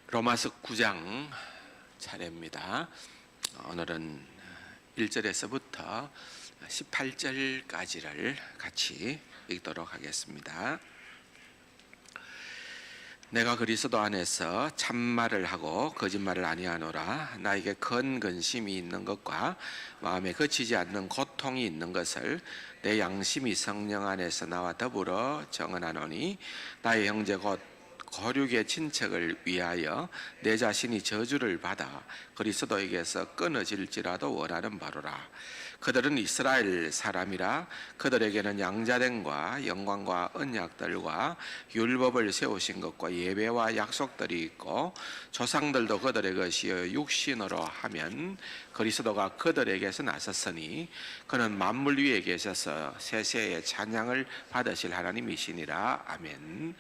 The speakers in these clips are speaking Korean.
로마서 9장 차례입니다. 오늘은 1절에서부터 18절까지를 같이 읽도록 하겠습니다. 내가 그리스도 안에서 참말을 하고 거짓말을 아니하노라. 나에게 큰 근심이 있는 것과 마음에 거치지 않는 고통이 있는 것을 내 양심이 성령 안에서 나와 더불어 정언하노니, 나의 형제 곧 거류의 친척을 위하여 내 자신이 저주를 받아 그리스도에게서 끊어질지라도 원하는 바로라. 그들은 이스라엘 사람이라. 그들에게는 양자됨과 영광과 언약들과 율법을 세우신 것과 예배와 약속들이 있고, 조상들도 그들의 것이여 육신으로 하면 그리스도가 그들에게서 나섰으니 그는 만물 위에 계셔서 세세의 찬양을 받으실 하나님이시니라. 아멘.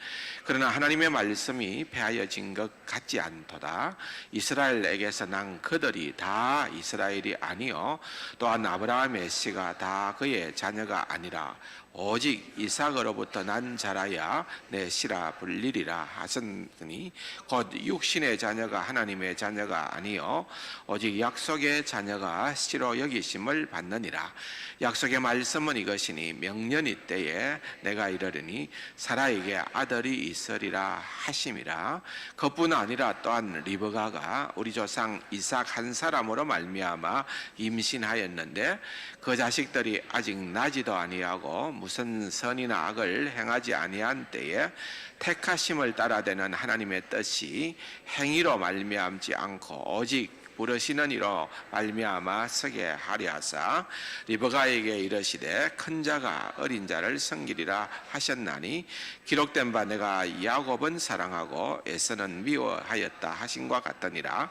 그러나 하나님의 말씀이 폐하여진 것 같지 않도다. 이스라엘에게서 난 그들이 다 이스라엘이 아니요 또한 아브라함의 씨가 다 그의 자녀가 아니라 오직 이삭으로부터 난 자라야 내 씨라 불리리라 하셨으니, 곧 육신의 자녀가 하나님의 자녀가 아니요 오직 약속의 자녀가 씨로 여기심을 받느니라. 약속의 말씀은 이것이니, 명년이 때에 내가 이르리니 사라에게 아들이 있으리라 하심이라. 그뿐 아니라 또한 리브가가 우리 조상 이삭 한 사람으로 말미암아 임신하였는데, 그 자식들이 아직 나지도 아니하고 무슨 선이나 악을 행하지 아니한 때에 택하심을 따라되는 하나님의 뜻이 행위로 말미암지 않고 오직 부르시는 이로 말미암아 서게 하려 하사, 리브가에게 이르시되 큰 자가 어린 자를 섬기리라 하셨나니, 기록된 바 내가 야곱은 사랑하고 에서는 미워하였다 하신과 같더니라.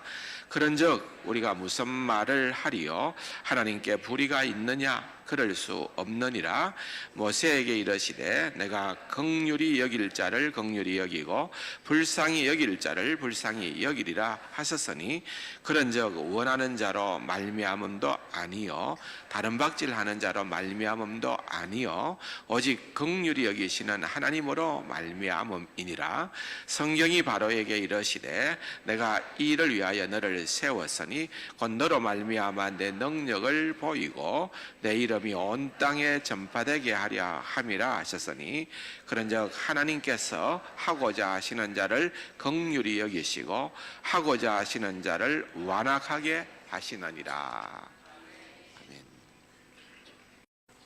그런즉 우리가 무슨 말을 하리요? 하나님께 불의가 있느냐? 그럴 수 없느니라. 모세에게 이르시되 내가 긍휼히 여길 자를 긍휼히 여기고 불쌍히 여길 자를 불쌍히 여기리라 하셨으니, 그런즉 원하는 자로 말미암음도 아니요 다른 박질하는 자로 말미암음도 아니요 오직 긍휼히 여기시는 하나님으로 말미암음이니라. 성경이 바로에게 이르시되 내가 이 일을 위하여 너를 세웠으니 곧 너로 말미암아 내 능력을 보이고 내 이름이 온 땅에 전파되게 하려 함이라 하셨으니, 그런즉 하나님께서 하고자 하시는 자를 긍휼히 여기시고 하고자 하시는 자를 완악하게 하시느니라. 아멘.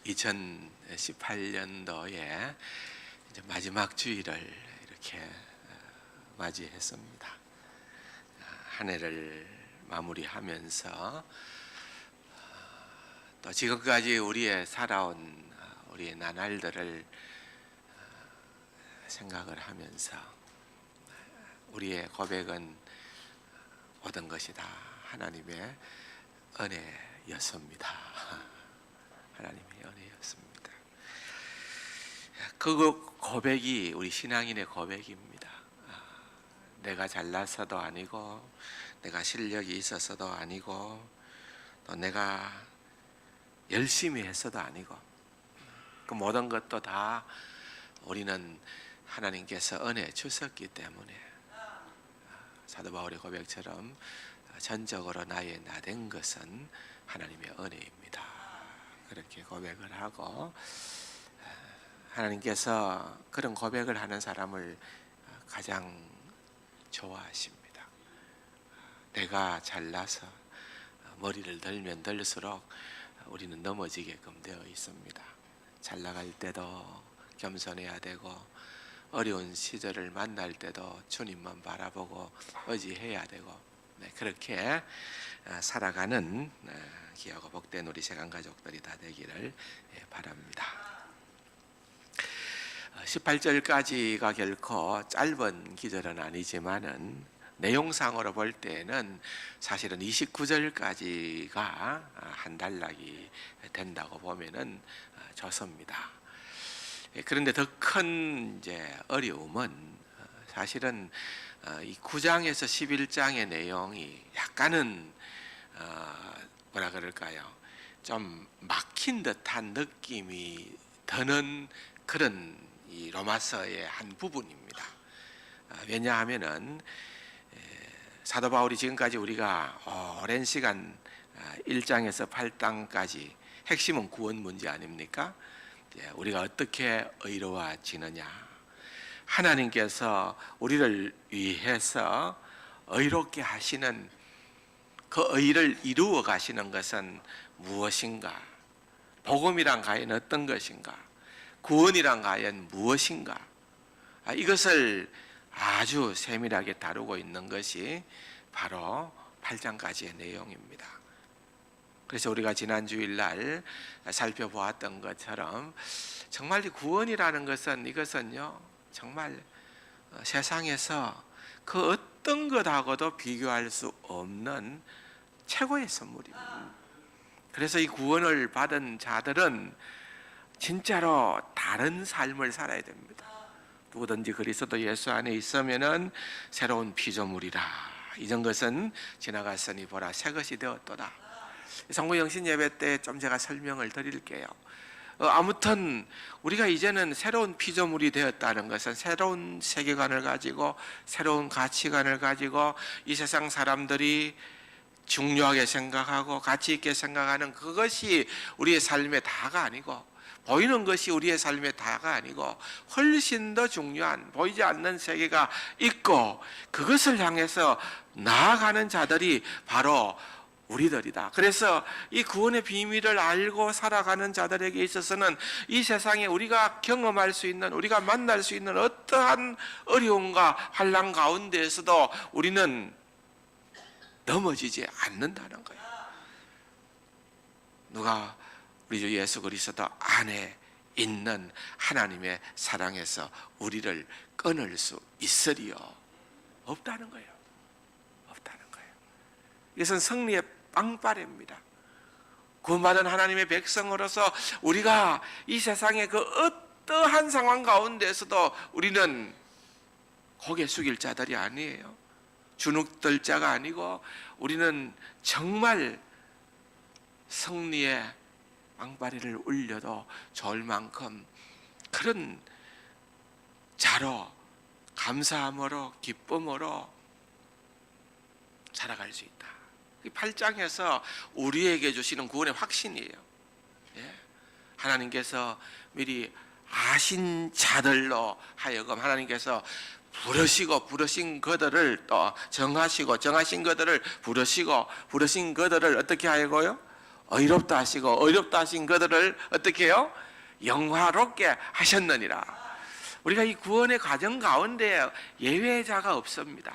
2018년도에 이제 마지막 주일을 이렇게 맞이했습니다. 한 해를 마무리하면서 또 지금까지 우리의 살아온 우리의 나날들을 생각을 하면서 우리의 고백은 모든 것이 다 하나님의 은혜였습니다. 하나님의 은혜였습니다. 그 고백이 우리 신앙인의 고백입니다. 내가 잘나서도 아니고 내가 실력이 있어서도 아니고 또 내가 열심히 했어도 아니고, 그 모든 것도 다 우리는 하나님께서 은혜 주셨기 때문에, 사도 바울의 고백처럼 전적으로 나의 나된 것은 하나님의 은혜입니다. 그렇게 고백을 하고, 하나님께서 그런 고백을 하는 사람을 가장 좋아하십니다. 내가 잘나서 머리를 들면 들수록 우리는 넘어지게끔 되어 있습니다. 잘 나갈 때도 겸손해야 되고, 어려운 시절을 만날 때도 주님만 바라보고 의지해야 되고, 그렇게 살아가는 귀하고 복된 우리 세간 가족들이 다 되기를 바랍니다. 18절까지가 결코 짧은 기절은 아니지만은 내용상으로 볼 때는 사실은 29절까지가 한 단락이 된다고 보면은 좋습니다. 그런데 더 큰 이제 어려움은 사실은 이 9장에서 11장의 내용이 약간은 뭐라 그럴까요? 좀 막힌 듯한 느낌이 드는 그런 이 로마서의 한 부분입니다. 왜냐하면은 사도 바울이 지금까지 우리가 오랜 시간 1장에서 8장까지 핵심은 구원 문제 아닙니까? 우리가 어떻게 의로워지느냐, 하나님께서 우리를 위해서 의롭게 하시는 그 의를 이루어 가시는 것은 무엇인가? 복음이란 과연 어떤 것인가? 구원이란 과연 무엇인가? 이것을 아주 세밀하게 다루고 있는 것이 바로 8장까지의 내용입니다. 그래서 우리가 지난 주일날 살펴보았던 것처럼 정말 이 구원이라는 것은 이것은요 정말 세상에서 그 어떤 것하고도 비교할 수 없는 최고의 선물입니다. 그래서 이 구원을 받은 자들은 진짜로 다른 삶을 살아야 됩니다. 누구든지 그리스도 예수 안에 있으면은 새로운 피조물이라, 이전 것은 지나갔으니 보라 새 것이 되었도다. 성구영신 예배 때 좀 제가 설명을 드릴게요. 아무튼 우리가 이제는 새로운 피조물이 되었다는 것은 새로운 세계관을 가지고 새로운 가치관을 가지고 이 세상 사람들이 중요하게 생각하고 가치 있게 생각하는 그것이 우리의 삶의 다가 아니고, 보이는 것이 우리의 삶의 다가 아니고 훨씬 더 중요한 보이지 않는 세계가 있고, 그것을 향해서 나아가는 자들이 바로 우리들이다. 그래서 이 구원의 비밀을 알고 살아가는 자들에게 있어서는 이 세상에 우리가 경험할 수 있는, 우리가 만날 수 있는 어떠한 어려움과 환난 가운데에서도 우리는 넘어지지 않는다는 거예요. 누가 우리 주 예수 그리스도 안에 있는 하나님의 사랑에서 우리를 끊을 수 있으리요? 없다는 거예요. 없다는 거예요. 이것은 승리의 빵빠레입니다. 구원받은 하나님의 백성으로서 우리가 이 세상의 그 어떠한 상황 가운데서도 우리는 고개 숙일 자들이 아니에요. 주눅들 자가 아니고 우리는 정말 승리의 빵빠레를 울려도 좋을 만큼 그런 자로, 감사함으로, 기쁨으로 살아갈 수 있다. 8장에서 우리에게 주시는 구원의 확신이에요. 하나님께서 미리 아신 자들로 하여금 하나님께서 부르신 그들을 또 정하시고, 정하신 그들을 부르신 그들을 어떻게 하고요? 의롭다 하시고, 의롭다 하신 그들을 어떻게 해요? 영화롭게 하셨느니라. 우리가 이 구원의 과정 가운데 예외자가 없습니다.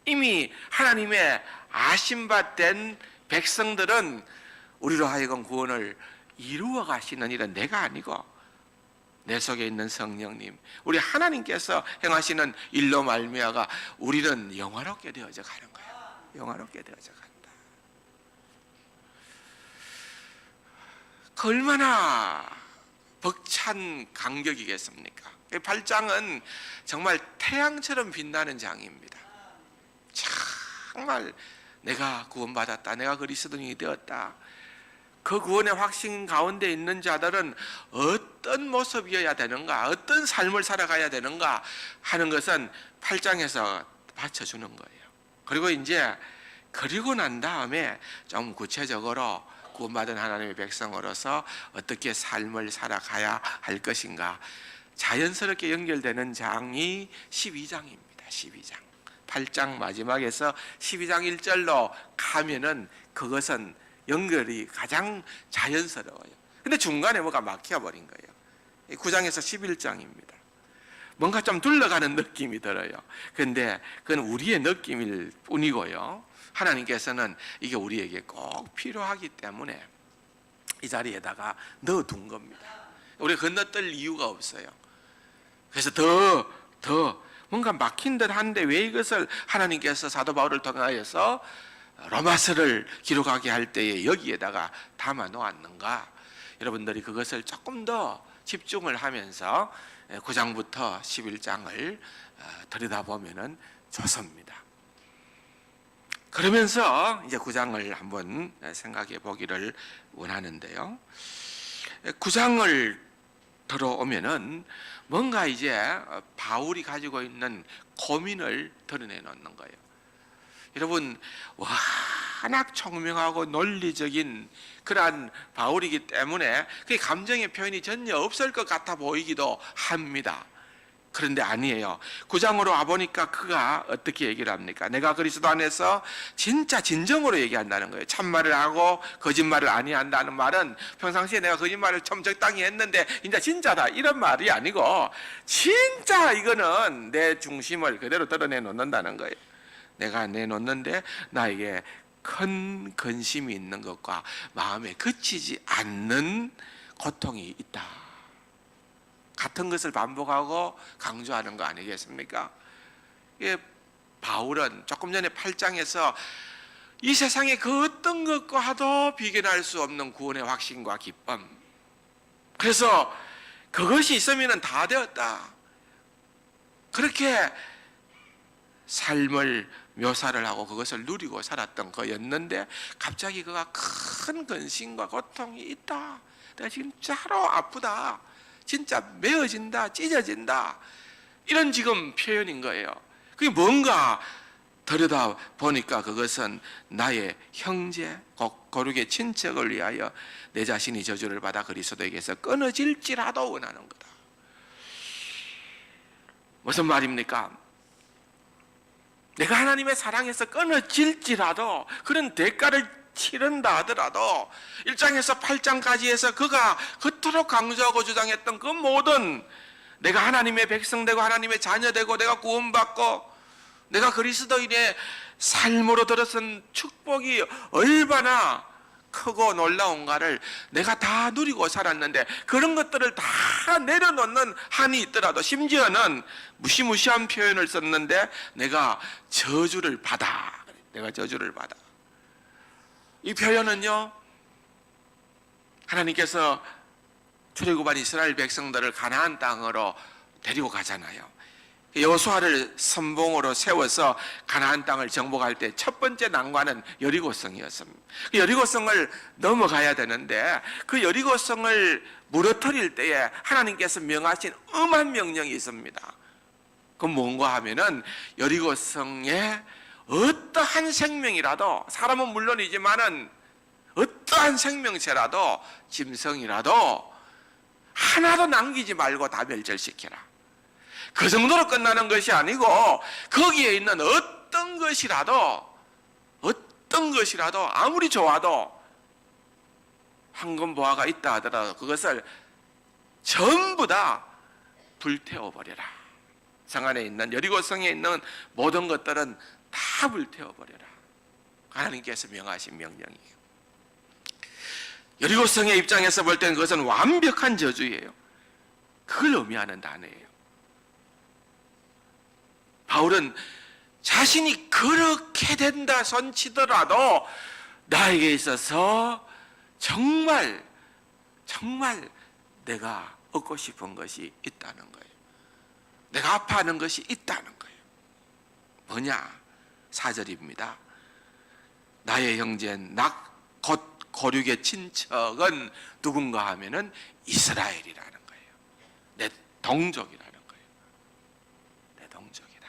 이미 하나님의 아신 바 된 백성들은 우리로 하여금 구원을 이루어 가시는 일은 내가 아니고 내 속에 있는 성령님, 우리 하나님께서 행하시는 일로 말미암아 우리는 영화롭게 되어져 가는 거예요. 영화롭게 되어져 간다. 그 얼마나 벅찬 간격이겠습니까? 8장은 정말 태양처럼 빛나는 장입니다. 정말 내가 구원받았다, 내가 그리스도인이 되었다, 그 구원의 확신 가운데 있는 자들은 어떤 모습이어야 되는가, 어떤 삶을 살아가야 되는가 하는 것은 8장에서 받쳐주는 거예요. 그리고 이제 그리고 난 다음에 좀 구체적으로 구원받은 하나님의 백성으로서 어떻게 삶을 살아가야 할 것인가 자연스럽게 연결되는 장이 12장입니다. 12장. 8장 마지막에서 12장 1절로 가면은 그것은 연결이 가장 자연스러워요. 근데 중간에 뭐가 막혀버린 거예요. 9장에서 11장입니다. 뭔가 좀 둘러가는 느낌이 들어요. 근데 그건 우리의 느낌일 뿐이고요. 하나님께서는 이게 우리에게 꼭 필요하기 때문에 이 자리에다가 넣어둔 겁니다. 우리가 건너뛸 이유가 없어요. 그래서 더 뭔가 막힌 듯 한데 왜 이것을 하나님께서 사도 바울을 통하여서 로마서를 기록하게 할 때에 여기에다가 담아 놓았는가? 여러분들이 그것을 조금 더 집중을 하면서 9장부터 11장을 들여다보면 좋습니다. 그러면서 이제 9장을 한번 생각해 보기를 원하는데요. 9장을 들어오면은 뭔가 이제 바울이 가지고 있는 고민을 드러내 놓는 거예요. 여러분, 워낙 총명하고 논리적인 그러한 바울이기 때문에 그 감정의 표현이 전혀 없을 것 같아 보이기도 합니다. 그런데 아니에요. 9장으로 와보니까 그가 어떻게 얘기를 합니까? 내가 그리스도 안에서 진짜 진정으로 얘기한다는 거예요. 참말을 하고 거짓말을 아니한다는 말은 평상시에 내가 거짓말을 좀 적당히 했는데 이제 진짜다 이런 말이 아니고, 진짜 이거는 내 중심을 그대로 드러내 놓는다는 거예요. 내가 내놓는데 나에게 큰 근심이 있는 것과 마음에 그치지 않는 고통이 있다. 같은 것을 반복하고 강조하는 거 아니겠습니까? 바울은 조금 전에 8장에서 이 세상의 그 어떤 것과도 비견할 수 없는 구원의 확신과 기쁨, 그래서 그것이 있으면 다 되었다, 그렇게 삶을 묘사를 하고 그것을 누리고 살았던 거였는데, 갑자기 그가 큰 근심과 고통이 있다, 내가 진짜로 아프다, 진짜 메어진다, 찢어진다, 이런 지금 표현인 거예요. 그게 뭔가 들여다 보니까 그것은 나의 형제, 거룩의 친척을 위하여 내 자신이 저주를 받아 그리스도에게서 끊어질지라도 원하는 거다. 무슨 말입니까? 내가 하나님의 사랑에서 끊어질지라도, 그런 대가를 치른다 하더라도 1장에서 8장까지 해서 그가 그토록 강조하고 주장했던 그 모든, 내가 하나님의 백성 되고 하나님의 자녀 되고 내가 구원받고 내가 그리스도인의 삶으로 들어선 축복이 얼마나 크고 놀라운가를 내가 다 누리고 살았는데, 그런 것들을 다 내려놓는 한이 있더라도, 심지어는 무시무시한 표현을 썼는데 내가 저주를 받아, 내가 저주를 받아. 이 표현은요, 하나님께서 출애굽한 이스라엘 백성들을 가나안 땅으로 데리고 가잖아요. 여호수아를 선봉으로 세워서 가나안 땅을 정복할 때 첫 번째 난관은 여리고성이었습니다. 여리고성을 넘어가야 되는데, 그 여리고성을 무너뜨릴 때에 하나님께서 명하신 엄한 명령이 있습니다. 그건 뭔가 하면은, 여리고성에 어떠한 생명이라도, 사람은 물론이지만은 어떠한 생명체라도, 짐승이라도 하나도 남기지 말고 다 멸절시켜라. 그 정도로 끝나는 것이 아니고, 거기에 있는 어떤 것이라도 아무리 좋아도 황금보화가 있다 하더라도 그것을 전부 다 불태워버려라. 성 안에 있는, 여리고성에 있는 모든 것들은 다 불태워버려라. 하나님께서 명하신 명령이에요. 여리고성의 입장에서 볼 때는 그것은 완벽한 저주예요. 그걸 의미하는 단어예요. 바울은 자신이 그렇게 된다 손치더라도 나에게 있어서 정말 내가 얻고 싶은 것이 있다는 거예요. 내가 아파하는 것이 있다는 거예요. 뭐냐? 4절입니다. 나의 형제는 곧 거룩의 친척은 누군가 하면은 이스라엘이라는 거예요. 내 동족이라는 거예요. 내 동족이다.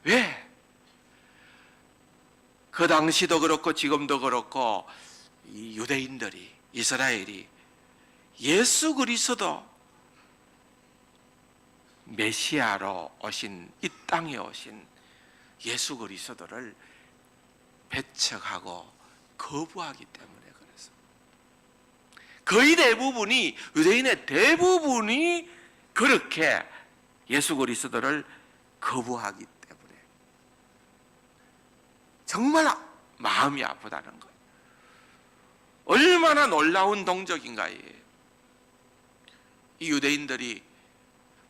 왜? 그 당시도 그렇고 지금도 그렇고 이 유대인들이, 이스라엘이 예수 그리스도 메시아로 오신, 이 땅에 오신 예수 그리스도를 배척하고 거부하기 때문에 그래서 거의 대부분이, 유대인의 대부분이 그렇게 예수 그리스도를 거부하기 때문에 정말 마음이 아프다는 거예요. 얼마나 놀라운 동적인가. 이 유대인들이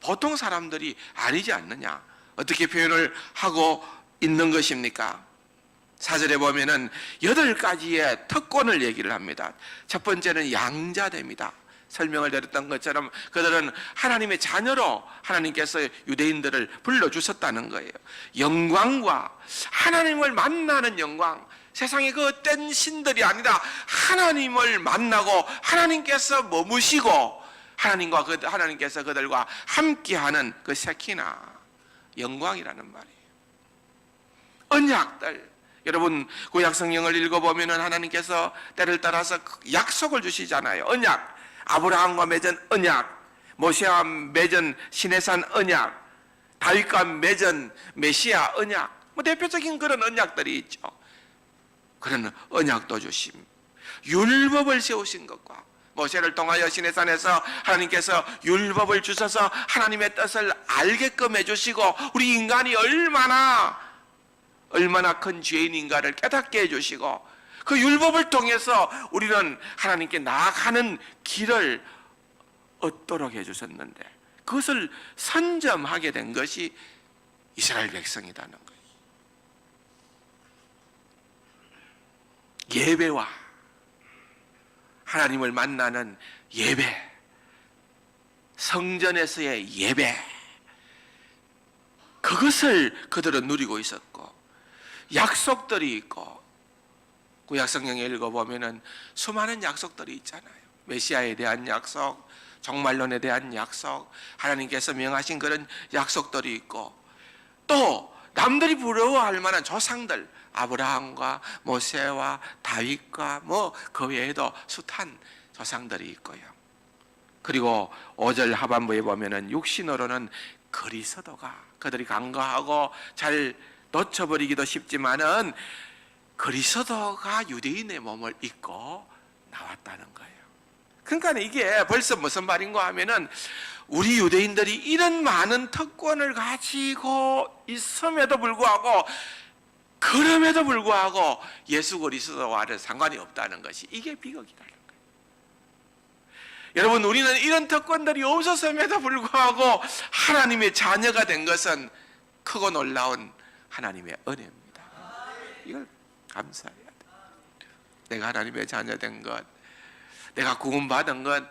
보통 사람들이 아니지 않느냐, 어떻게 표현을 하고 있는 것입니까? 4절에 보면은 8가지의 특권을 얘기를 합니다. 첫 번째는 양자됩니다. 설명을 드렸던 것처럼 그들은 하나님의 자녀로 하나님께서 유대인들을 불러주셨다는 거예요. 영광과 하나님을 만나는 영광, 세상의 그 어떤 신들이 아니라 하나님을 만나고 하나님께서 머무시고 하나님께서 그들과 함께하는 그 세키나 영광이라는 말이에요. 언약들. 여러분 구약 성경을 읽어보면 하나님께서 때를 따라서 약속을 주시잖아요. 언약, 아브라함과 맺은 언약, 모세와 맺은 시내산 언약, 다윗과 맺은 메시아 언약, 뭐 대표적인 그런 언약들이 있죠. 그런 언약도 주심, 율법을 세우신 것과 모세를 통하여 시내산에서 하나님께서 율법을 주셔서 하나님의 뜻을 알게끔 해주시고 우리 인간이 얼마나 큰 죄인인가를 깨닫게 해주시고 그 율법을 통해서 우리는 하나님께 나아가는 길을 얻도록 해주셨는데 그것을 선점하게 된 것이 이스라엘 백성이라는 거예요. 예배와 하나님을 만나는 예배, 성전에서의 예배, 그것을 그들은 누리고 있었고 약속들이 있고 구약 성경에 읽어보면 수많은 약속들이 있잖아요. 메시아에 대한 약속, 종말론에 대한 약속, 하나님께서 명하신 그런 약속들이 있고 또 남들이 부러워할 만한 조상들, 아브라함과 모세와 다윗과 뭐 그 외에도 숱한 조상들이 있고요. 그리고 5절 하반부에 보면은 육신으로는 그리스도가, 그들이 간과하고 잘 놓쳐버리기도 쉽지만은 그리스도가 유대인의 몸을 입고 나왔다는 거예요. 그러니까 이게 벌써 무슨 말인가 하면은 우리 유대인들이 이런 많은 특권을 가지고 있음에도 불구하고 그럼에도 불구하고 예수 그리스도와는 상관이 없다는 것이 이게 비극이라는 거예요. 여러분 우리는 이런 특권들이 없었음에도 불구하고 하나님의 자녀가 된 것은 크고 놀라운 하나님의 은혜입니다. 이걸 감사해야 돼. 내가 하나님의 자녀 된 것, 내가 구원받은 것,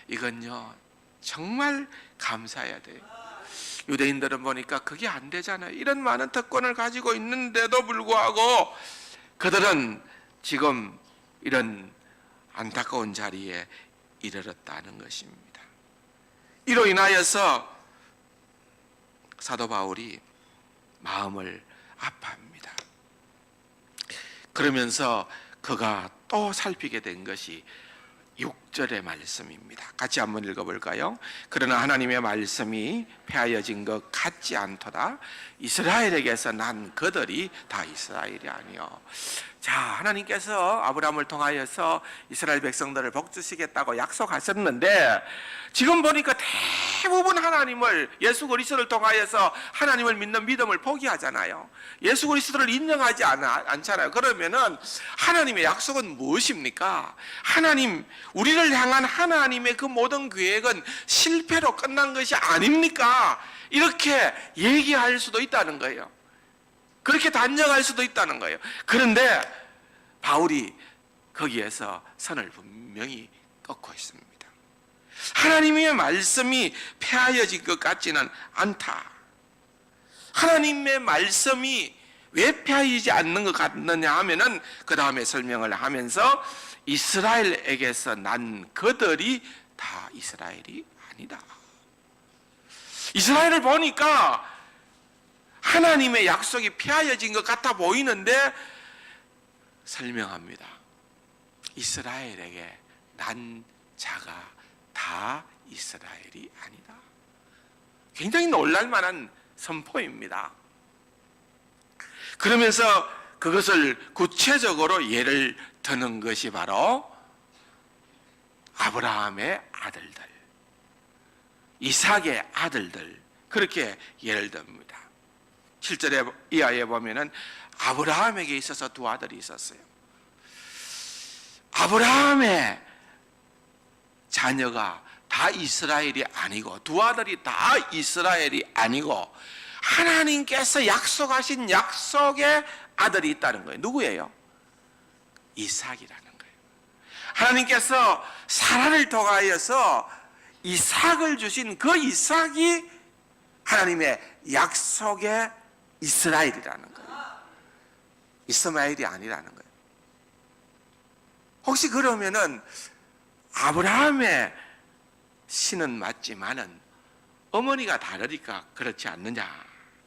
이건요 정말 감사해야 돼요. 유대인들은 보니까 그게 안 되잖아요. 이런 많은 특권을 가지고 있는데도 불구하고 그들은 지금 이런 안타까운 자리에 이르렀다는 것입니다. 이로 인하여서 사도 바울이 마음을 아파합니다. 그러면서 그가 또 살피게 된 것이 6절의 말씀입니다. 같이 한번 읽어볼까요? 그러나 하나님의 말씀이 폐하여진 것 같지 않도다. 이스라엘에게서 난 그들이 다 이스라엘이 아니요. 자, 하나님께서 아브라함을 통하여서 이스라엘 백성들을 복주시겠다고 약속하셨는데 지금 보니까 대부분 하나님을, 예수 그리스도를 통하여서 하나님을 믿는 믿음을 포기하잖아요. 예수 그리스도를 인정하지 않잖아요. 그러면은 하나님의 약속은 무엇입니까? 하나님, 우리를 향한 하나님의 그 모든 계획은 실패로 끝난 것이 아닙니까? 이렇게 얘기할 수도 있다는 거예요. 그렇게 단정할 수도 있다는 거예요. 그런데 바울이 거기에서 선을 분명히 꺾고 있습니다. 하나님의 말씀이 폐하여진 것 같지는 않다. 하나님의 말씀이 왜 폐하여지지 않는 것 같느냐 하면은 그 다음에 설명을 하면서 이스라엘에게서 난 그들이 다 이스라엘이 아니다. 이스라엘을 보니까 하나님의 약속이 폐하여진 것 같아 보이는데 설명합니다. 이스라엘에게 난 자가 다 이스라엘이 아니다. 굉장히 놀랄만한 선포입니다. 그러면서 그것을 구체적으로 예를 드는 것이 바로 아브라함의 아들들, 이삭의 아들들, 그렇게 예를 듭니다. 7절에 이하에 보면은 아브라함에게 있어서 두 아들이 있었어요. 아브라함의 자녀가 다 이스라엘이 아니고 두 아들이 다 이스라엘이 아니고 하나님께서 약속하신 약속의 아들이 있다는 거예요. 누구예요? 이삭이라는 거예요. 하나님께서 사라를 통하여서 이삭을 주신 그 이삭이 하나님의 약속의 이스라엘이라는 거예요. 이스마엘이 아니라는 거예요. 혹시 그러면은 아브라함의 신은 맞지만은 어머니가 다르니까 그렇지 않느냐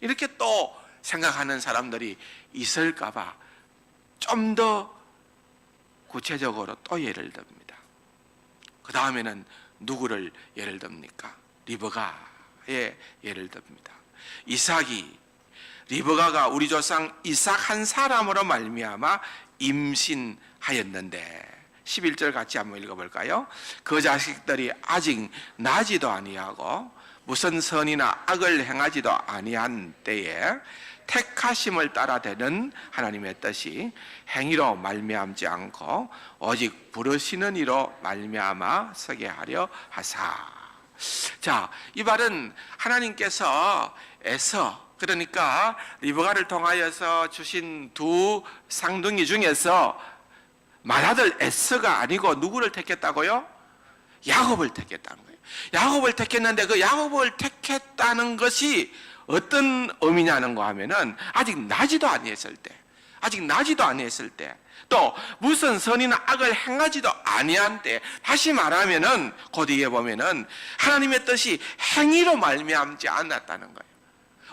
이렇게 또 생각하는 사람들이 있을까봐 좀 더 구체적으로 또 예를 듭니다. 그 다음에는 누구를 예를 듭니까? 리브가의 예를 듭니다. 이삭이, 리브가가 우리 조상 이삭 한 사람으로 말미암아 임신하였는데 11절 같이 한번 읽어볼까요? 그 자식들이 아직 나지도 아니하고 무슨 선이나 악을 행하지도 아니한 때에 택하심을 따라 되는 하나님의 뜻이 행위로 말미암지 않고 오직 부르시는 이로 말미암아 서게 하려 하사. 자, 이 말은 하나님께서 에서, 그러니까 리브가를 통하여서 주신 두 쌍둥이 중에서 맏아들 에서가 아니고 누구를 택했다고요? 야곱을 택했다는 거예요. 야곱을 택했는데 그 야곱을 택했다는 것이 어떤 의미냐는 거 하면은 아직 나지도 아니했을 때, 또 무슨 선이나 악을 행하지도 아니한 때, 다시 말하면은 그 뒤에 보면은 하나님의 뜻이 행위로 말미암지 않았다는 거예요.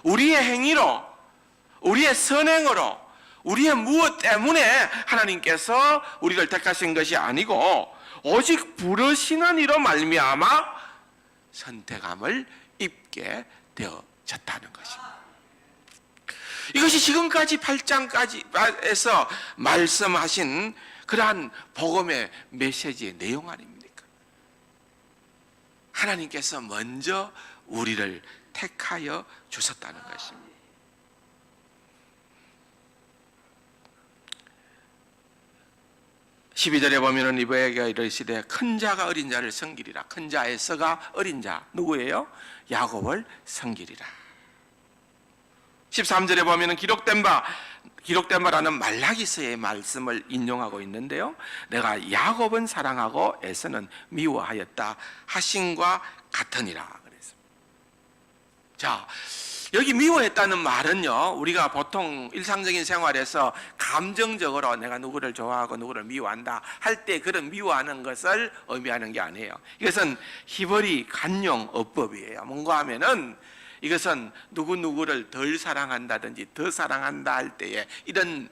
우리의 행위로, 우리의 선행으로, 우리의 무엇 때문에 하나님께서 우리를 택하신 것이 아니고 오직 부르시는 이로 말미암아 선택함을 입게 되어졌다는 것입니다. 이것이 지금까지 8장까지에서 말씀하신 그러한 복음의 메시지의 내용 아닙니까? 하나님께서 먼저 우리를 택하여 주셨다는 것입니다. 12절에 보면은 리브가가 이르시되 큰 자가 어린 자를 섬기리라. 큰 자 에서가 어린 자 누구예요? 야곱을 섬기리라. 13절에 보면은 기록된 바라는 말라기서의 말씀을 인용하고 있는데요. 내가 야곱은 사랑하고 에서는 미워하였다 하신과 같으니라. 그래서 자, 여기 미워했다는 말은요, 우리가 보통 일상적인 생활에서 감정적으로 내가 누구를 좋아하고 누구를 미워한다 할 때 그런 미워하는 것을 의미하는 게 아니에요. 이것은 히브리 간용 어법이에요. 뭔가 하면은 이것은 누구누구를 덜 사랑한다든지 더 사랑한다 할 때에 이런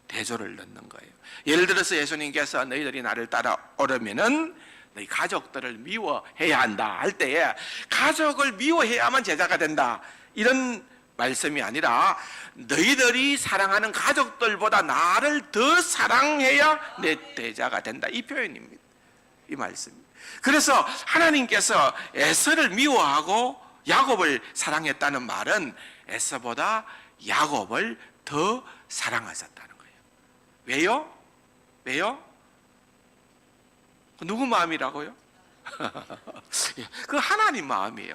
대조를 넣는 거예요. 예를 들어서 예수님께서 너희들이 나를 따라오려면은 너희 가족들을 미워해야 한다 할 때에 가족을 미워해야만 제자가 된다, 이런 말씀이 아니라 너희들이 사랑하는 가족들보다 나를 더 사랑해야 내 제자가 된다, 이 표현입니다. 이 말씀입니다. 그래서 하나님께서 에서를 미워하고 야곱을 사랑했다는 말은 에서보다 야곱을 더 사랑하셨다는 거예요. 왜요? 왜요? 누구 마음이라고요? 그 하나님 마음이에요.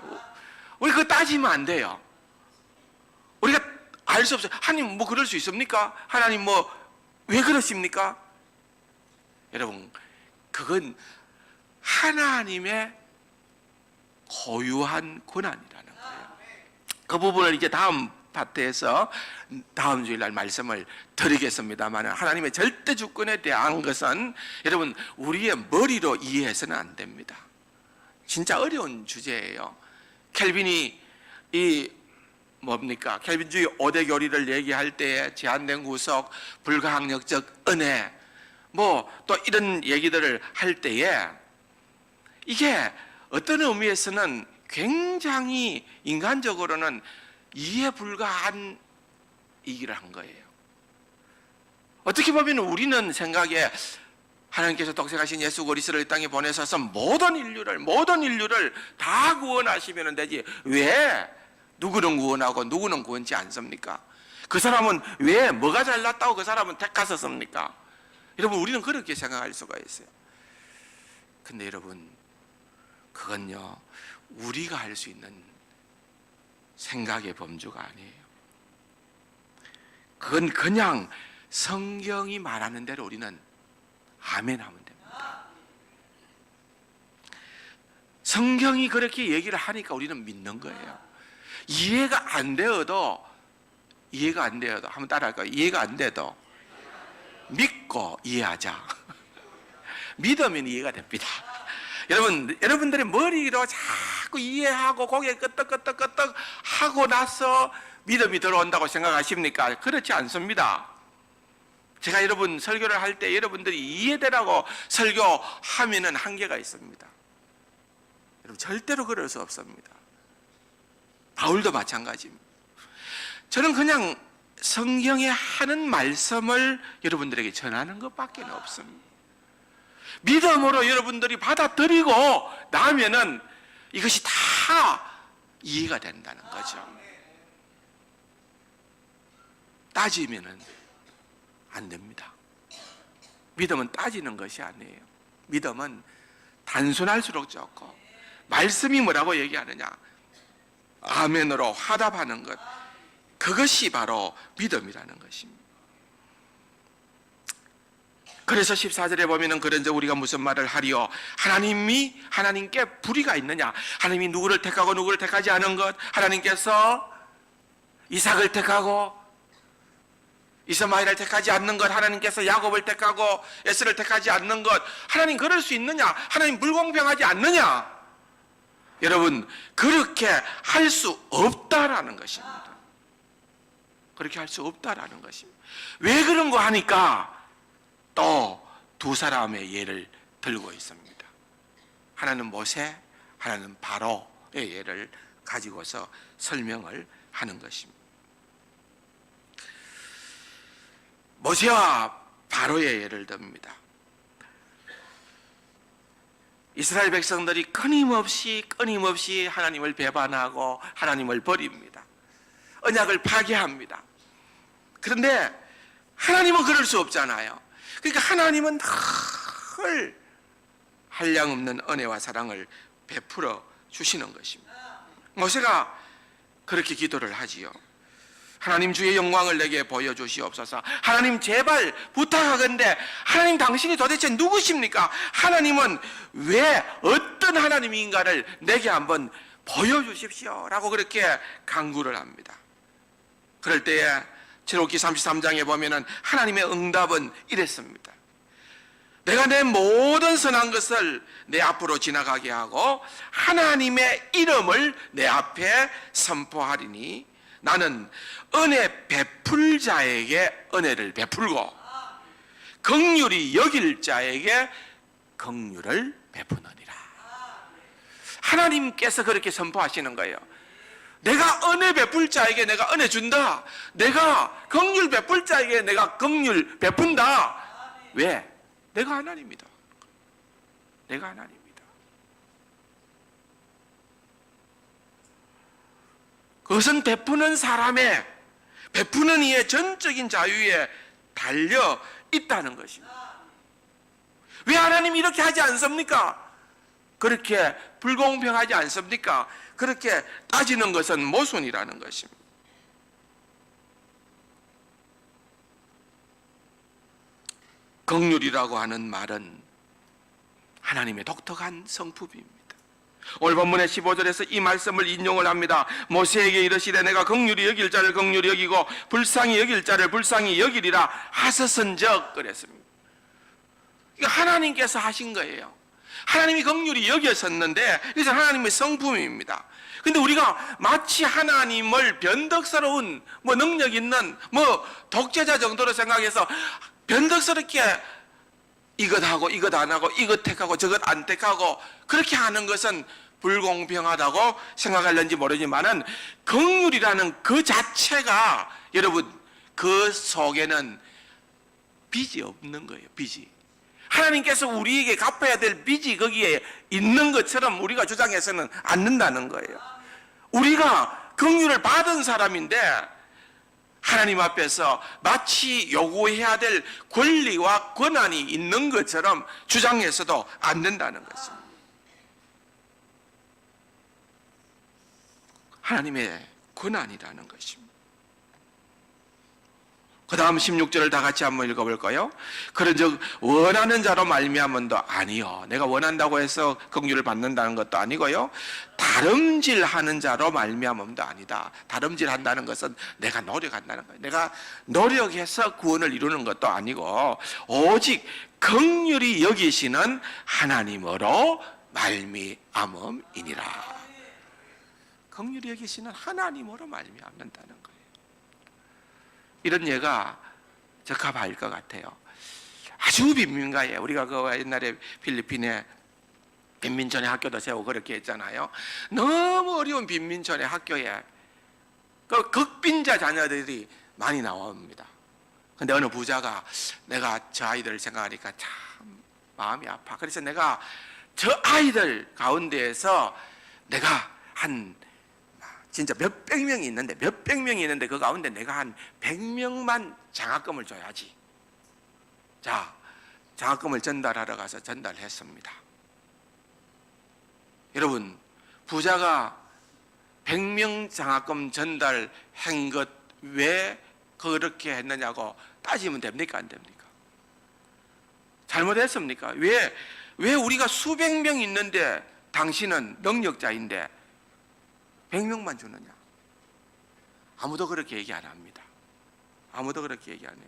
우리 그거 따지면 안 돼요. 우리가 알 수 없어요. 하나님 뭐 그럴 수 있습니까? 하나님 뭐 왜 그러십니까? 여러분, 그건 하나님의 고유한 권한이라는 거예요. 그 부분을 이제 다음 파트에서 다음 주일날 말씀을 드리겠습니다만, 하나님의 절대 주권에 대한 것은 여러분 우리의 머리로 이해해서는 안 됩니다. 진짜 어려운 주제예요. 켈빈이 이 뭡니까? 켈빈주의 5대 교리를 얘기할 때에 제한된 구속, 불가항력적 은혜, 뭐 또 이런 얘기들을 할 때에 이게 어떤 의미에서는 굉장히 인간적으로는 이해 불가한 얘기를 한 거예요. 어떻게 보면 우리는 생각에 하나님께서 독생하신 예수 그리스도를 이 땅에 보내셔서 모든 인류를 다 구원하시면 되지 왜 누구는 구원하고 누구는 구원치 않습니까? 그 사람은 왜 뭐가 잘났다고 그 사람은 택하셨습니까? 여러분, 우리는 그렇게 생각할 수가 있어요. 근데 여러분, 그건요 우리가 할 수 있는 생각의 범주가 아니에요. 그건 그냥 성경이 말하는 대로 우리는 아멘 하면 됩니다. 성경이 그렇게 얘기를 하니까 우리는 믿는 거예요. 이해가 안 되어도 한번 따라할까요? 이해가 안 돼도 믿고 이해하자. 믿으면 이해가 됩니다. 여러분들의 머리로 자꾸 이해하고 고개 끄덕끄덕 하고 나서 믿음이 들어온다고 생각하십니까? 그렇지 않습니다. 제가 여러분 설교를 할 때 여러분들이 이해되라고 설교하면은 한계가 있습니다. 여러분 절대로 그럴 수 없습니다. 바울도 마찬가지입니다. 저는 그냥 성경에 하는 말씀을 여러분들에게 전하는 것밖에 없습니다. 믿음으로 여러분들이 받아들이고 나면은 이것이 다 이해가 된다는 거죠. 따지면은 안 됩니다. 믿음은 따지는 것이 아니에요. 믿음은 단순할수록 좋고, 말씀이 뭐라고 얘기하느냐, 아멘으로 화답하는 것, 그것이 바로 믿음이라는 것입니다. 그래서 14절에 보면은 그런즉 우리가 무슨 말을 하리요? 하나님께 불의가 있느냐? 하나님이 누구를 택하고 누구를 택하지 않은 것, 하나님께서 이삭을 택하고 이스마엘을 택하지 않는 것, 하나님께서 야곱을 택하고 에스를 택하지 않는 것, 하나님 그럴 수 있느냐? 하나님 불공평하지 않느냐? 여러분, 그렇게 할 수 없다라는 것입니다. 그렇게 할 수 없다라는 것입니다. 왜 그런 거 하니까 또 두 사람의 예를 들고 있습니다. 하나는 모세, 하나는 바로의 예를 가지고서 설명을 하는 것입니다. 모세와 바로의 예를 듭니다. 이스라엘 백성들이 끊임없이 하나님을 배반하고 하나님을 버립니다. 언약을 파괴합니다. 그런데 하나님은 그럴 수 없잖아요. 그러니까 하나님은 늘 한량없는 은혜와 사랑을 베풀어 주시는 것입니다. 모세가 그렇게 기도를 하지요. 하나님 주의 영광을 내게 보여주시옵소서. 하나님 제발 부탁하건대 하나님 당신이 도대체 누구십니까? 하나님은 왜 어떤 하나님인가를 내게 한번 보여주십시오 라고 그렇게 간구를 합니다. 그럴 때에 출애굽기 33장에 보면은 하나님의 응답은 이랬습니다. 내가 내 모든 선한 것을 내 앞으로 지나가게 하고 하나님의 이름을 내 앞에 선포하리니 나는 은혜 베풀 자에게 은혜를 베풀고 긍휼히 여길 자에게 긍휼을 베푸느니라. 하나님께서 그렇게 선포하시는 거예요. 내가 은혜 베풀 자에게 내가 은혜 준다. 내가 긍휼 베풀 자에게 내가 긍휼 베푼다. 왜? 내가 하나님이다. 내가 하나님이다. 그것은 베푸는 사람의, 베푸는 이의 전적인 자유에 달려 있다는 것입니다. 왜 하나님이 이렇게 하지 않습니까? 그렇게 불공평하지 않습니까? 그렇게 따지는 것은 모순이라는 것입니다. 긍휼이라고 하는 말은 하나님의 독특한 성품입니다. 오늘 본문의 15절에서 이 말씀을 인용을 합니다. 모세에게 이르시되 내가 긍휼히 여길 자를 긍휼히 여기고 불쌍히 여길 자를 불쌍히 여기리라 하셨은즉 그랬습니다. 이거 하나님께서 하신 거예요. 하나님이 긍휼히 여겼었는데 이것은 하나님의 성품입니다. 근데 우리가 마치 하나님을 변덕스러운 능력 있는 독재자 정도로 생각해서 변덕스럽게 이것 하고 이것 안 하고 이것 택하고 저것 안 택하고 그렇게 하는 것은 불공평하다고 생각할는지 모르지만은 긍휼이라는 그 자체가 여러분 그 속에는 빚이 없는 거예요. 빚이. 하나님께서 우리에게 갚아야 될 빚이 거기에 있는 것처럼 우리가 주장해서는 않는다는 거예요. 우리가 긍휼을 받은 사람인데 하나님 앞에서 마치 요구해야 될 권리와 권한이 있는 것처럼 주장해서도 안 된다는 것입니다. 하나님의 권한이라는 것입니다. 그 다음 16절을 다 같이 한번 읽어볼까요? 그런즉 원하는 자로 말미암은도 아니요. 내가 원한다고 해서 긍휼을 받는다는 것도 아니고요. 다름질하는 자로 말미암음도 아니다. 다름질한다는 것은 내가 노력한다는 거예요. 내가 노력해서 구원을 이루는 것도 아니고 오직 긍휼히 여기시는 하나님으로 말미암음이니라. 긍휼히 여기시는 하나님으로 말미암는다는 거예요. 이런 예가 적합할 것 같아요. 아주 빈민가에, 우리가 그 옛날에 필리핀에 빈민촌에 학교도 세우고 그렇게 했잖아요. 너무 어려운 빈민촌의 학교에 그 극빈자 자녀들이 많이 나옵니다. 근데 어느 부자가 내가 저 아이들을 생각하니까 참 마음이 아파. 그래서 내가 저 아이들 가운데에서 내가 한 진짜 몇백 명이 있는데 그 가운데 내가 한 100명만 장학금을 줘야지. 자, 장학금을 전달하러 가서 전달했습니다. 여러분, 부자가 100명 장학금 전달한 것 왜 그렇게 했느냐고 따지면 됩니까? 안 됩니까? 잘못했습니까? 왜 우리가 수백 명 있는데 당신은 능력자인데 100명만 주느냐? 아무도 그렇게 얘기 안 합니다. 아무도 그렇게 얘기 안 해요.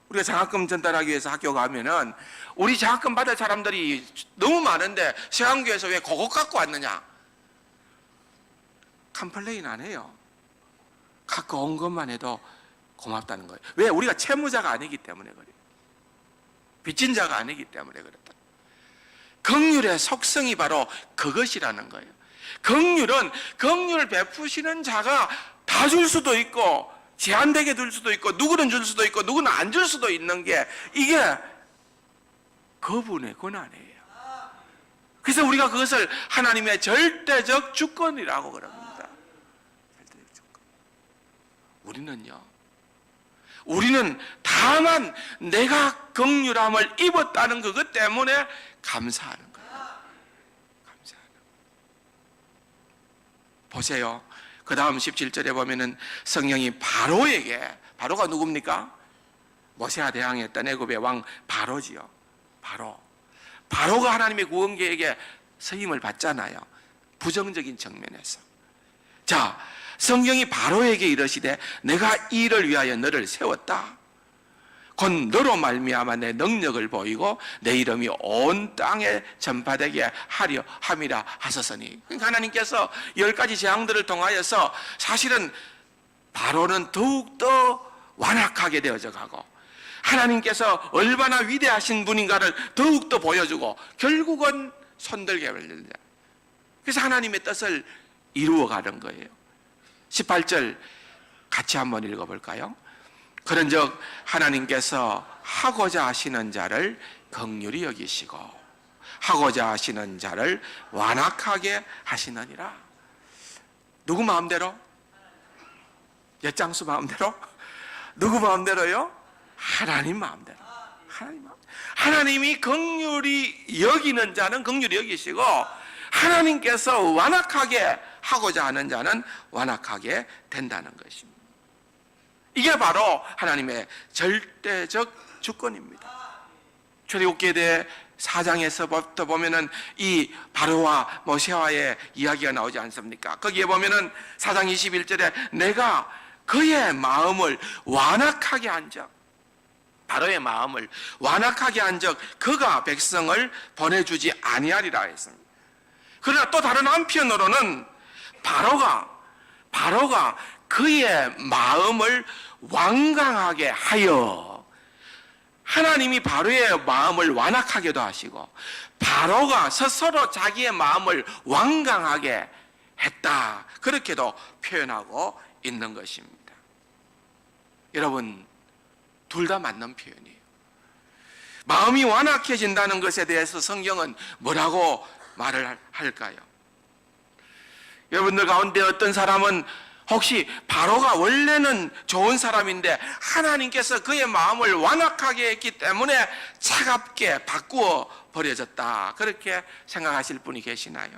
우리가 장학금 전달하기 위해서 학교 가면은 우리 장학금 받을 사람들이 너무 많은데 세안교에서 왜 그것 갖고 왔느냐? 컴플레인 안 해요. 갖고 온 것만 해도 고맙다는 거예요. 왜? 우리가 채무자가 아니기 때문에 그래요. 빚진 자가 아니기 때문에 그렇다. 긍휼의 속성이 바로 그것이라는 거예요. 긍휼을 베푸시는 자가 다 줄 수도 있고 제한되게 줄 수도 있고 누구는 줄 수도 있고 누구는 안 줄 수도 있는 게 이게 그분의 권한이에요. 그래서 우리가 그것을 하나님의 절대적 주권이라고 그럽니다. 절대적 주권. 우리는 다만 내가 긍휼함을 입었다는 그것 때문에 감사하는 거예요. 감사하는 거예요. 보세요. 그 다음 17절에 보면은 성령이 바로에게, 바로가 누굽니까? 모세와 대항했던 애굽의 왕 바로지요. 바로가 하나님의 구원 계획에 서임을 받잖아요. 부정적인 측면에서. 자, 성경이 바로에게 이르시되 내가 이 일을 위하여 너를 세웠다. 곧 너로 말미암아 내 능력을 보이고 내 이름이 온 땅에 전파되게 하려 함이라 하셨으니. 그러니까 하나님께서 10가지 재앙들을 통하여서 사실은 바로는 더욱더 완악하게 되어져 가고 하나님께서 얼마나 위대하신 분인가를 더욱더 보여주고 결국은 손들게 하려고. 그래서 하나님의 뜻을 이루어가는 거예요. 18절 같이 한번 읽어볼까요? 그런즉 하나님께서 하고자 하시는 자를 긍휼히 여기시고 하고자 하시는 자를 완악하게 하시느니라. 누구 마음대로? 엿장수 마음대로? 누구 마음대로요? 하나님 마음대로. 하나님이 긍휼히 여기는 자는 긍휼히 여기시고 하나님께서 완악하게 하고자 하는 자는 완악하게 된다는 것입니다. 이게 바로 하나님의 절대적 주권입니다. 출애굽기에 4장에서부터 보면은 이 바로와 모세와의 이야기가 나오지 않습니까? 거기에 보면은 4장 21절에 내가 그의 마음을 완악하게 한 적, 바로의 마음을 완악하게 한 적 그가 백성을 보내주지 아니하리라 했습니다. 그러나 또 다른 한편으로는 바로가 그의 마음을 완강하게 하여 하나님이 바로의 마음을 완악하게도 하시고 바로가 스스로 자기의 마음을 완강하게 했다. 그렇게도 표현하고 있는 것입니다. 여러분, 둘 다 맞는 표현이에요. 마음이 완악해진다는 것에 대해서 성경은 뭐라고 말을 할까요? 여러분들 가운데 어떤 사람은 혹시 바로가 원래는 좋은 사람인데 하나님께서 그의 마음을 완악하게 했기 때문에 차갑게 바꾸어 버려졌다, 그렇게 생각하실 분이 계시나요?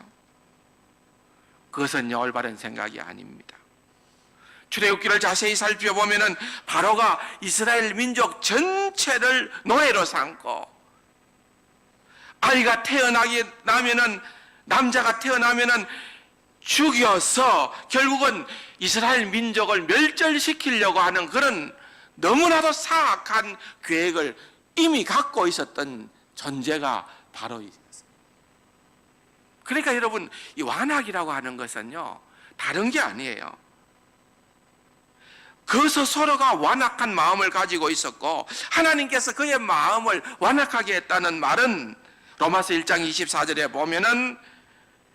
그것은 올바른 생각이 아닙니다. 출애굽기를 자세히 살펴보면은 바로가 이스라엘 민족 전체를 노예로 삼고 아이가 태어나게 나면은, 남자가 태어나면은 죽여서 결국은 이스라엘 민족을 멸절시키려고 하는 그런 너무나도 사악한 계획을 이미 갖고 있었던 존재가 바로 있었어요. 그러니까 여러분, 이 완악이라고 하는 것은요 다른 게 아니에요. 그래서 서로가 완악한 마음을 가지고 있었고 하나님께서 그의 마음을 완악하게 했다는 말은 로마서 1장 24절에 보면은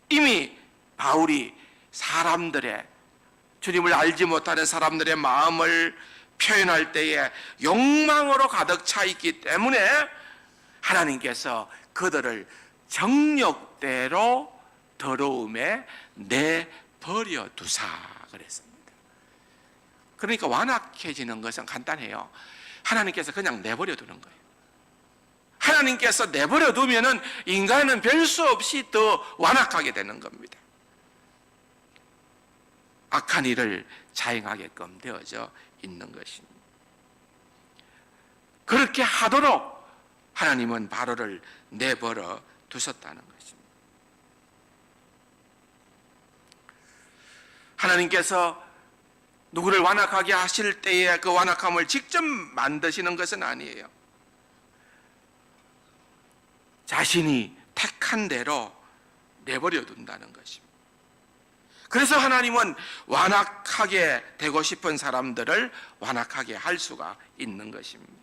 이미 바울이 사람들의, 주님을 알지 못하는 사람들의 마음을 표현할 때에 욕망으로 가득 차 있기 때문에 하나님께서 그들을 정욕대로 더러움에 내버려 두사 그랬습니다. 그러니까 완악해지는 것은 간단해요. 하나님께서 그냥 내버려 두는 거예요. 하나님께서 내버려 두면은 인간은 별 수 없이 더 완악하게 되는 겁니다. 악한 일을 자행하게끔 되어져 있는 것입니다. 그렇게 하도록 하나님은 바로를 내버려 두셨다는 것입니다. 하나님께서 누구를 완악하게 하실 때에 그 완악함을 직접 만드시는 것은 아니에요. 자신이 택한 대로 내버려 둔다는 것입니다. 그래서 하나님은 완악하게 되고 싶은 사람들을 완악하게 할 수가 있는 것입니다.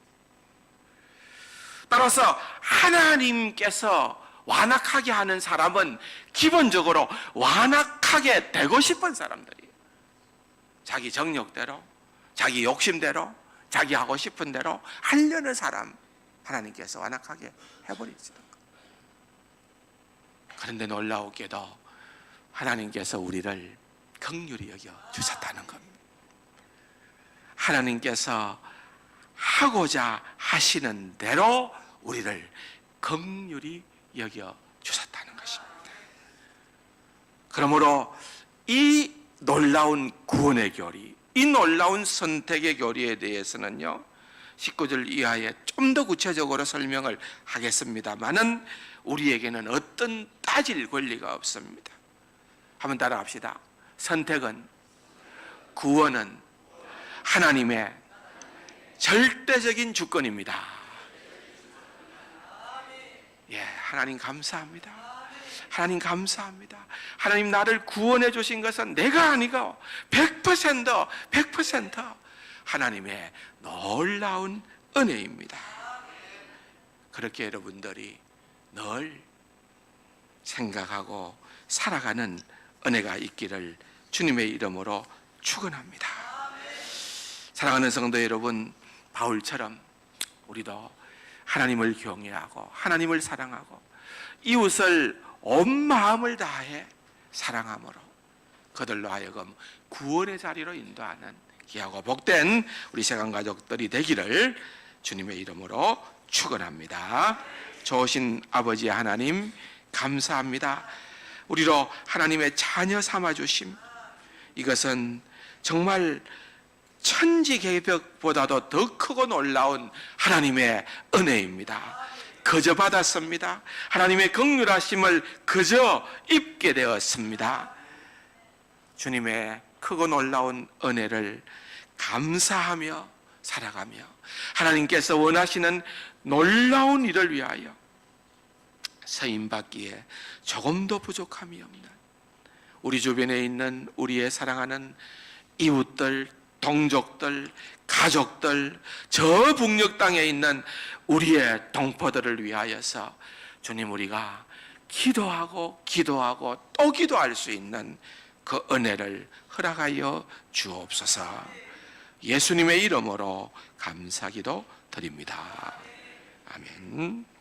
따라서 하나님께서 완악하게 하는 사람은 기본적으로 완악하게 되고 싶은 사람들이에요. 자기 정욕대로, 자기 욕심대로, 자기 하고 싶은 대로 하려는 사람 하나님께서 완악하게 해버리시는 거예요. 그런데 놀라우게도 하나님께서 우리를 긍휼히 여겨 주셨다는 겁니다. 하나님께서 하고자 하시는 대로 우리를 긍휼히 여겨 주셨다는 것입니다. 그러므로 이 놀라운 구원의 교리, 이 놀라운 선택의 교리에 대해서는요 19절 이하에 좀 더 구체적으로 설명을 하겠습니다만은 우리에게는 어떤 따질 권리가 없습니다. 한번 따라합시다. 선택은, 구원은 하나님의 절대적인 주권입니다. 예, 하나님 감사합니다. 하나님 감사합니다. 하나님 나를 구원해 주신 것은 내가 아니고 100% 하나님의 놀라운 은혜입니다. 그렇게 여러분들이 늘 생각하고 살아가는 은혜가 있기를 주님의 이름으로 축원합니다. 사랑하는 성도 여러분, 바울처럼 우리도 하나님을 경외하고 하나님을 사랑하고 이웃을 온 마음을 다해 사랑함으로 그들로 하여금 구원의 자리로 인도하는 귀하고 복된 우리 세상 가족들이 되기를 주님의 이름으로 축원합니다. 좋으신 아버지 하나님 감사합니다. 우리로 하나님의 자녀 삼아 주심, 이것은 정말 천지개벽보다도 더 크고 놀라운 하나님의 은혜입니다. 그저 받았습니다. 하나님의 긍휼하심을 그저 입게 되었습니다. 주님의 크고 놀라운 은혜를 감사하며 살아가며 하나님께서 원하시는 놀라운 일을 위하여 서임받기에 조금도 부족함이 없는 우리 주변에 있는 우리의 사랑하는 이웃들, 동족들, 가족들, 저 북녘 땅에 있는 우리의 동포들을 위하여서 주님 우리가 기도하고 또 기도할 수 있는 그 은혜를 허락하여 주옵소서. 예수님의 이름으로 감사기도 드립니다. 아멘.